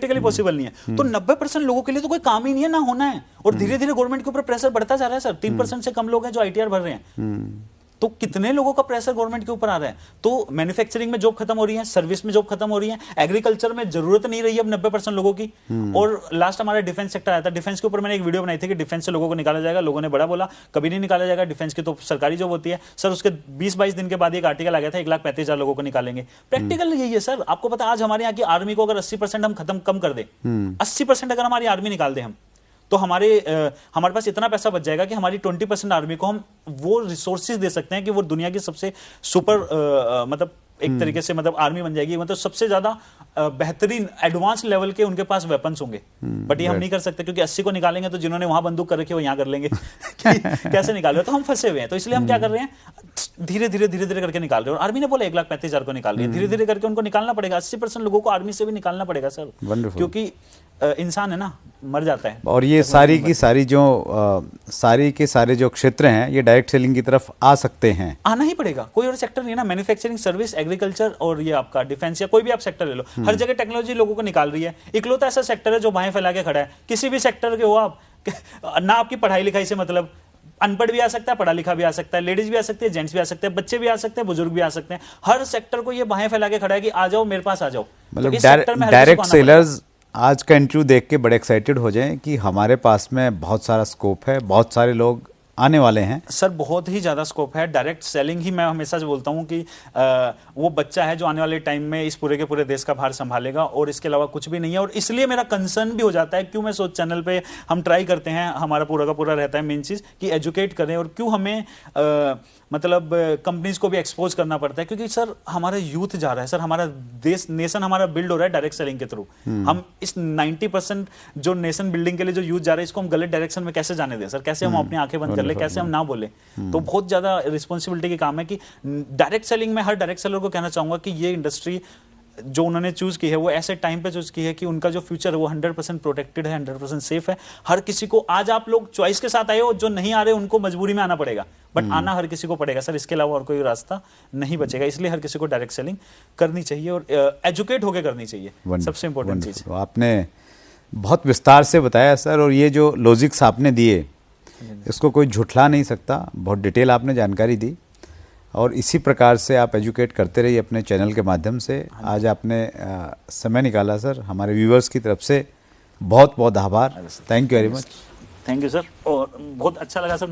Practically possible नहीं है। तो 90% लोगों के लिए तो कोई काम ही नहीं है, ना होना है, और धीरे धीरे गवर्नमेंट के ऊपर प्रेशर बढ़ता जा रहा है सर। 3% से कम लोग हैं जो ITR भर रहे हैं, तो कितने लोगों का प्रेशर गवर्नमेंट के ऊपर आ रहा है। तो मैन्युफैक्चरिंग में जॉब खत्म हो रही है, सर्विस में जॉब खत्म हो रही है, एग्रीकल्चर में जरूरत नहीं रही है अब 90% लोगों की। और लास्ट हमारा डिफेंस सेक्टर आया था, डिफेंस के ऊपर मैंने एक वीडियो बनाई थी कि डिफेंस से लोगों को निकाला जाएगा। लोगों ने बड़ा बोला कभी नहीं निकाला जाएगा, डिफेंस की तो सरकारी जॉब होती है सर। उसके 20-22 दिन के बाद एक आर्टिकल आ गया था 1,35,000 लोगों को निकालेंगे। प्रैक्टिकल यही है सर। आपको पता है आज हमारे यहाँ की आर्मी को अगर 80% हम खत्म कम कर दे, 80% अगर हमारी आर्मी निकाल दे हम, तो हमारे पास इतना पैसा बच जाएगा कि हमारी 20% आर्मी को हम वो रिसोर्सेज दे सकते हैं कि वो दुनिया की सबसे सुपर मतलब एक तरीके से मतलब आर्मी बन जाएगी, मतलब सबसे ज्यादा बेहतरीन एडवांस लेवल के उनके पास वेपन्स होंगे। बट ये हम नहीं कर सकते क्योंकि 80 को निकालेंगे तो जिन्होंने वहां बंदूक कर रखी है वो यहां कर लेंगे कैसे निकाल रहे हो, तो हम फंसे हुए हैं। तो इसलिए हम क्या कर रहे हैं, धीरे धीरे करके निकाल रहे हैं। और आर्मी ने बोला 1,35,000 को निकाल रही है, धीरे धीरे करके उनको निकालना पड़ेगा। 80% लोगों को आर्मी से भी निकालना पड़ेगा सर, क्योंकि इंसान है ना, मर जाता है। और ये सारी की सारी जो सारी के सारे जो क्षेत्र हैं ये डायरेक्ट सेलिंग की तरफ आ सकते हैं, आना ही पड़ेगा। कोई और सेक्टर नहीं है ना, मैन्युफैक्चरिंग, सर्विस, एग्रीकल्चर और ये आपका डिफेंस या कोई भी आप सेक्टर ले लो, हर जगह टेक्नोलॉजी लोगों को निकाल रही है। इकलौता ऐसा सेक्टर है जो बाहें फैला के खड़ा है। किसी भी सेक्टर के हो आप, ना आपकी पढ़ाई लिखाई से मतलब, अनपढ़ भी आ सकता है, पढ़ा लिखा भी आ सकता है, लेडीज भी आ सकती है, जेंट्स भी आ सकते हैं, बच्चे भी आ सकते हैं, बुजुर्ग भी आ सकते हैं। हर सेक्टर को ये बाहें फैला के खड़ा है कि आ जाओ मेरे पास आ जाओ। मतलब डायरेक्ट सेलर्स आज का इंटरव्यू देख के बड़े एक्साइटेड हो जाएं कि हमारे पास में बहुत सारा स्कोप है, बहुत सारे लोग आने वाले हैं। सर बहुत ही ज़्यादा स्कोप है। डायरेक्ट सेलिंग ही मैं हमेशा से बोलता हूं कि वो बच्चा है जो आने वाले टाइम में इस पूरे के पूरे देश का भार संभालेगा, और इसके अलावा कुछ भी नहीं है। और इसलिए मेरा कंसर्न भी हो जाता है, क्यों मैं सोच चैनल पे हम ट्राई करते हैं, हमारा पूरा का पूरा रहता है मेन चीज़ कि एजुकेट करें, और क्यों हमें मतलब कंपनीज को भी एक्सपोज करना पड़ता है, क्योंकि सर हमारा यूथ जा रहा है सर, हमारा देश नेशन हमारा बिल्ड हो रहा है डायरेक्ट सेलिंग के थ्रू। हम इस 90% जो नेशन बिल्डिंग के लिए जो यूथ जा रहा है, इसको हम गलत डायरेक्शन में कैसे जाने दें सर, कैसे हम अपनी आंखें बंद कर ले, कैसे हम ना बोले। तो बहुत ज्यादा रिस्पॉन्सिबिलिटी की काम है कि डायरेक्ट सेलिंग में हर डायरेक्ट सेलर को कहना चाहूंगा कि ये इंडस्ट्री जो उन्होंने चूज की है वो ऐसे टाइम पे चूज की है कि उनका जो फ्यूचर है वो 100% प्रोटेक्टेड है, 100% सेफ है। हर किसी को, आज आप लोग चॉइस के साथ आए हो, जो नहीं आ रहे उनको मजबूरी में आना पड़ेगा, बट आना हर किसी को पड़ेगा सर, इसके अलावा और कोई रास्ता नहीं बचेगा। इसलिए हर किसी को डायरेक्ट सेलिंग करनी चाहिए और एजुकेट होकर करनी चाहिए, सबसे इंपॉर्टेंट चीज। आपने बहुत विस्तार से बताया सर, और ये जो लॉजिक्स आपने दिए इसको कोई झुठला नहीं सकता, बहुत डिटेल आपने जानकारी दी, और इसी प्रकार से आप एजुकेट करते रहिए अपने चैनल के माध्यम से। आज आपने समय निकाला सर, हमारे व्यूवर्स की तरफ से बहुत बहुत आभार। Thank you very much. Thank you sir, और बहुत अच्छा लगा सर।